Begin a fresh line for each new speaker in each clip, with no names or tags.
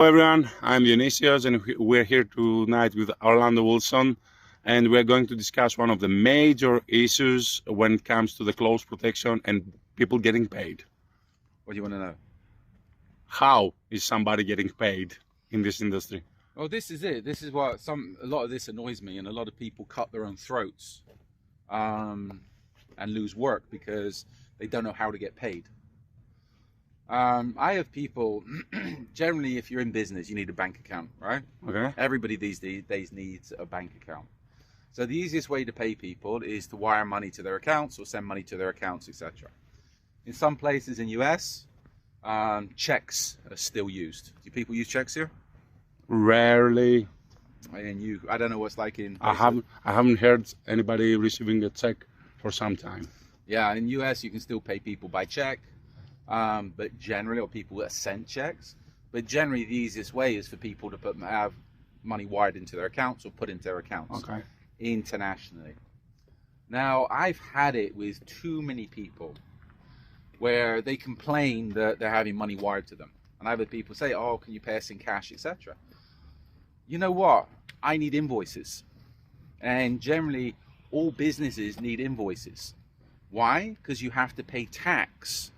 Hello everyone, I'm Dionysios and we're here tonight with Orlando Wilson, and we're going to discuss one of the major issues when it comes to the close protection and people getting paid.
What do you want to know?
How is somebody getting paid in this industry?
Well, this is it. This is what a lot of this annoys me, and a lot of people cut their own throats and lose work because they don't know how to get paid. I have people, generally, if you're in business, you need a bank account, right?
Okay.
Everybody these days needs a bank account. So the easiest way to pay people is to wire money to their accounts or send money to their accounts, etc. In some places in US, checks are still used. Do people use checks here?
Rarely.
And I don't know what's like in.
I haven't heard anybody receiving a check for some time.
Yeah, in US you can still pay people by check. But generally, or people that send checks, but generally the easiest way is for people to have money wired into their accounts or put into their accounts internationally. Now, I've had it with too many people where they complain that they're having money wired to them. And I've had people say, oh, can you pay us in cash, etc. You know what? I need invoices. And generally, all businesses need invoices. Why? Because you have to pay tax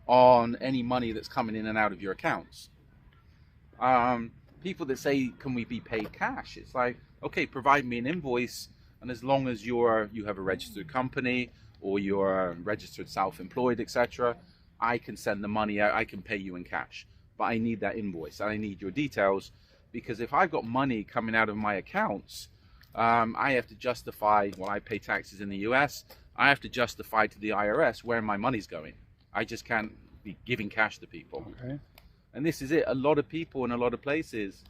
on any money that's coming in and out of your accounts. People that say, can we be paid cash? It's like, okay, provide me an invoice, and as long as you have a registered company or you're registered self-employed, etc., I can send the money out, I can pay you in cash. But I need that invoice, and I need your details, because if I've got money coming out of my accounts, I have to justify, well, I pay taxes in the US, I have to justify to the IRS where my money's going. I just can't be giving cash to people.
Okay.
And this is it. A lot of people in a lot of places,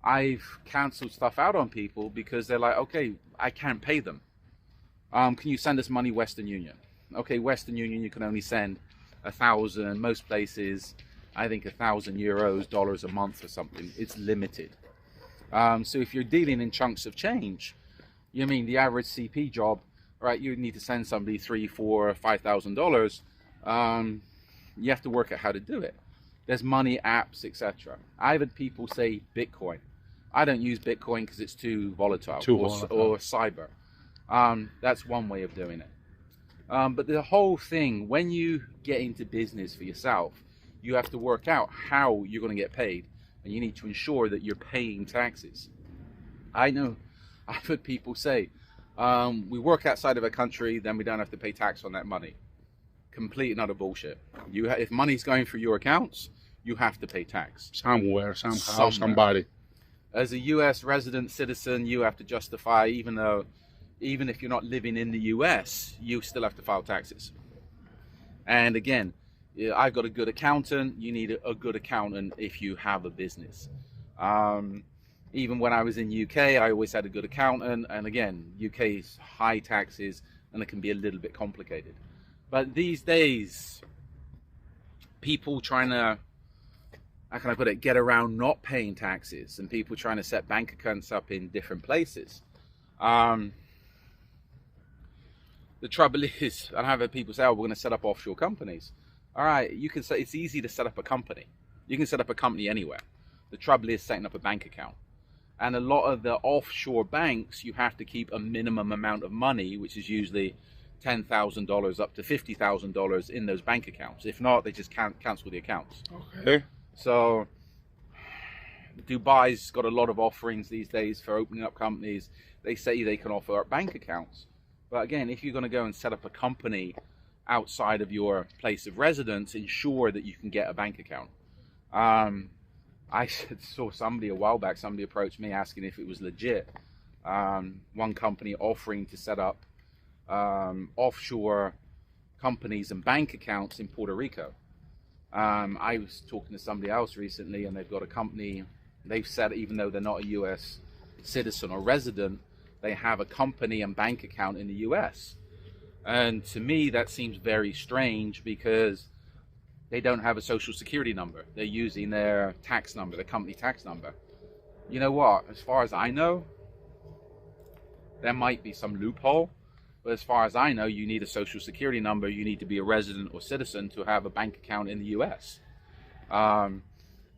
I've canceled stuff out on people because they're like, okay, I can't pay them. Can you send us money Western Union? Okay, Western Union, you can only send 1,000, most places, I think 1,000 euros, dollars a month or something. It's limited. So if you're dealing in chunks of change, you mean the average CP job, right, you need to send somebody $3,000, $4,000, $5,000. You have to work out how to do it. There's money apps, etc. I've had people say Bitcoin. I don't use Bitcoin because it's too volatile, or cyber. That's one way of doing it. But the whole thing, when you get into business for yourself, you have to work out how you're going to get paid, and you need to ensure that you're paying taxes. I know I've heard people say, we work outside of a country, then we don't have to pay tax on that money. Complete and utter bullshit. If money's going through your accounts, you have to pay tax.
Somewhere, somehow, somebody.
As a US resident citizen, you have to justify, even if you're not living in the US, you still have to file taxes. And again, I've got a good accountant. You need a good accountant if you have a business. Even when I was in UK, I always had a good accountant. And again, UK's high taxes, and it can be a little bit complicated. But these days, people trying to, how can I put it, get around not paying taxes, and people trying to set bank accounts up in different places. The trouble is, and I've had people say, oh, we're going to set up offshore companies. All right, you can say it's easy to set up a company. You can set up a company anywhere. The trouble is setting up a bank account. And a lot of the offshore banks, you have to keep a minimum amount of money, which is usually $10,000 up to $50,000 in those bank accounts. If not, they just can't cancel the accounts.
Okay.
So Dubai's got a lot of offerings these days for opening up companies. They say they can offer bank accounts. But again, if you're going to go and set up a company outside of your place of residence, ensure that you can get a bank account. I saw somebody a while back, somebody approached me asking if it was legit. One company offering to set up offshore companies and bank accounts in Puerto Rico. I was talking to somebody else recently, and they've got a company, they've said, even though they're not a US citizen or resident, they have a company and bank account in the US. And to me, that seems very strange because they don't have a social security number. They're using their tax number, their company tax number. You know what? As far as I know, there might be some loophole, but as far as I know, you need a social security number. You need to be a resident or citizen to have a bank account in the US.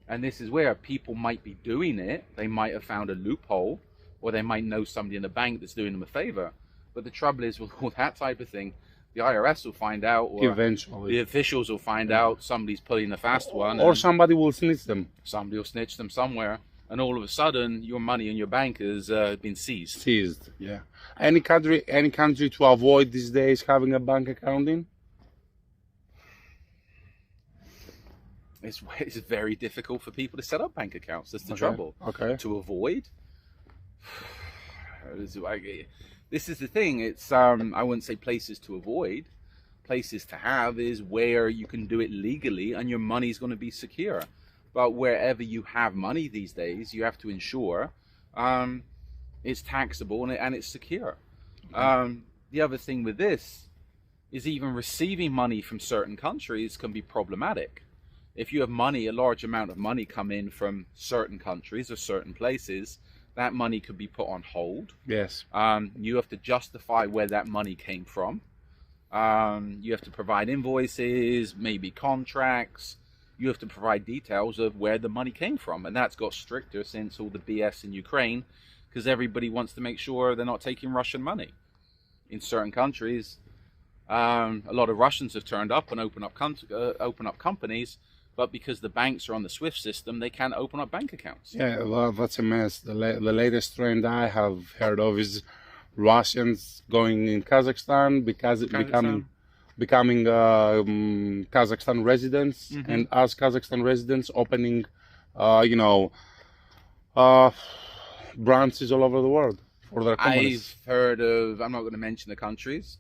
And this is where people might be doing it. They might have found a loophole, or they might know somebody in the bank that's doing them a favor. But the trouble is with all that type of thing, the IRS will find out, or
Eventually.
the officials will find out somebody's pulling the fast one,
Or
and
somebody will snitch them.
somebody will snitch them somewhere, and all of a sudden your money in your bank has been seized.
Seized, yeah. Any country to avoid these days having a bank account in?
It's very difficult for people to set up bank accounts. That's the
Okay,
trouble.
okay.
To avoid. This is the thing. It's I wouldn't say places to avoid. Places to have is where you can do it legally and your money's going to be secure. But wherever you have money these days, you have to ensure it's taxable and it's secure. The other thing with this is even receiving money from certain countries can be problematic. If you have money, a large amount of money come in from certain countries or certain places, that money could be put on hold.
Yes.
You have to justify where that money came from. You have to provide invoices, maybe contracts. You have to provide details of where the money came from. And that's got stricter since all the BS in Ukraine, because everybody wants to make sure they're not taking Russian money. In certain countries, a lot of Russians have turned up and open up companies, but because the banks are on the SWIFT system, they can't open up bank accounts.
Yeah, well, that's a mess. The latest trend I have heard of is Russians going in Kazakhstan because becoming Kazakhstan residents, and as Kazakhstan residents opening, branches all over the world for their companies.
I've heard of, I'm not going to mention the countries,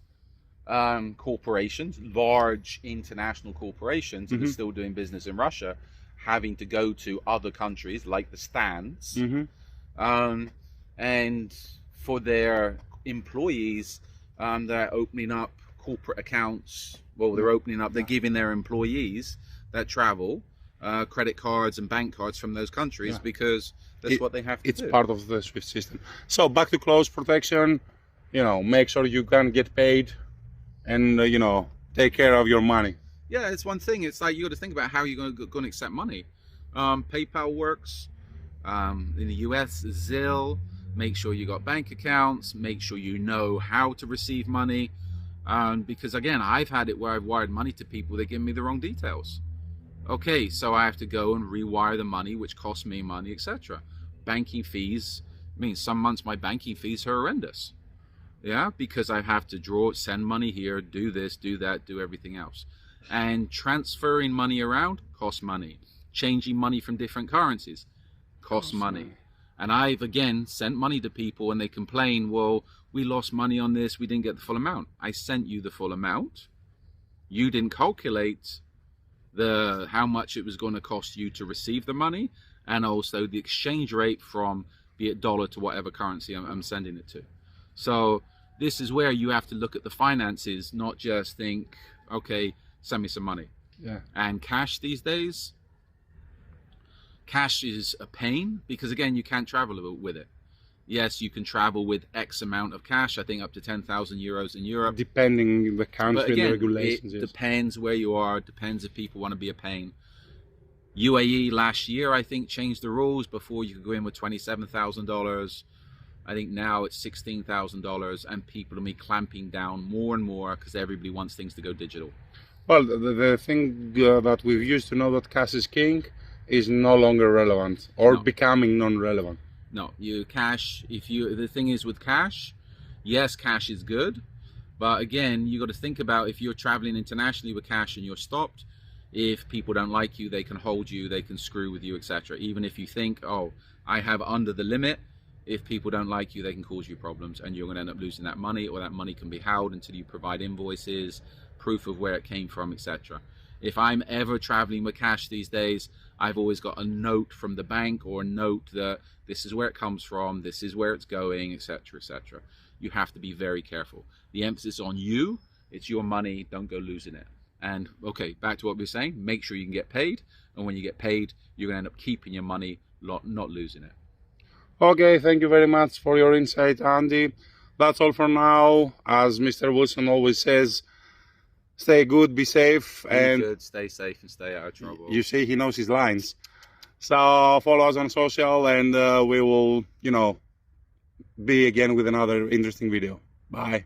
corporations, large international corporations that are still doing business in Russia, having to go to other countries like the stands, and for their employees, they're opening up corporate accounts. Well, they're giving their employees that travel credit cards and bank cards from those countries, because that's what they have to do.
It's part of the SWIFT system. So back to close protection, make sure you can get paid and, take care of your money.
Yeah, it's one thing. It's like you got to think about how you're going to accept money. PayPal works. In the US, Zelle. Make sure you got bank accounts. Make sure you know how to receive money. Because again, I've had it where I've wired money to people. They give me the wrong details. Okay, so I have to go and rewire the money, which costs me money, etc. Banking fees. I mean, some months my banking fees are horrendous. Yeah, because I have to send money here, do this, do that, do everything else. And transferring money around costs money. Changing money from different currencies costs money. And I've, again, sent money to people and they complain, well, we lost money on this, we didn't get the full amount. I sent you the full amount. You didn't calculate how much it was going to cost you to receive the money, and also the exchange rate from, be it dollar to whatever currency I'm sending it to. So this is where you have to look at the finances, not just think, okay, send me some money.
Yeah.
And cash these days, cash is a pain because, again, you can't travel with it. Yes, you can travel with X amount of cash, I think up to 10,000 euros in Europe.
Depending the country
but again,
and the regulations.
It depends where you are, it depends if people want to be a pain. UAE last year, I think, changed the rules. Before you could go in with $27,000. I think now it's $16,000, and people will be clamping down more and more because everybody wants things to go digital.
Well, the thing that we've used to know that cash is king is no longer relevant or becoming non-relevant.
No, the thing is with cash, yes, cash is good, but again, you got to think about if you're traveling internationally with cash and you're stopped, if people don't like you, they can hold you, they can screw with you, etc. Even if you think, oh, I have under the limit, if people don't like you, they can cause you problems and you're going to end up losing that money, or that money can be held until you provide invoices, proof of where it came from, etc. If I'm ever traveling with cash these days, I've always got a note from the bank or a note that this is where it comes from, this is where it's going, etc., etc. You have to be very careful. The emphasis on you, it's your money, don't go losing it. And okay, back to what we were saying, make sure you can get paid, and when you get paid, you're going to end up keeping your money, not losing it.
Okay, thank you very much for your insight, Andy. That's all for now. As Mr. Wilson always says, stay good, be safe,
Be good, stay safe, and stay out of trouble.
You see, he knows his lines. So follow us on social, and we will, be again with another interesting video. Bye.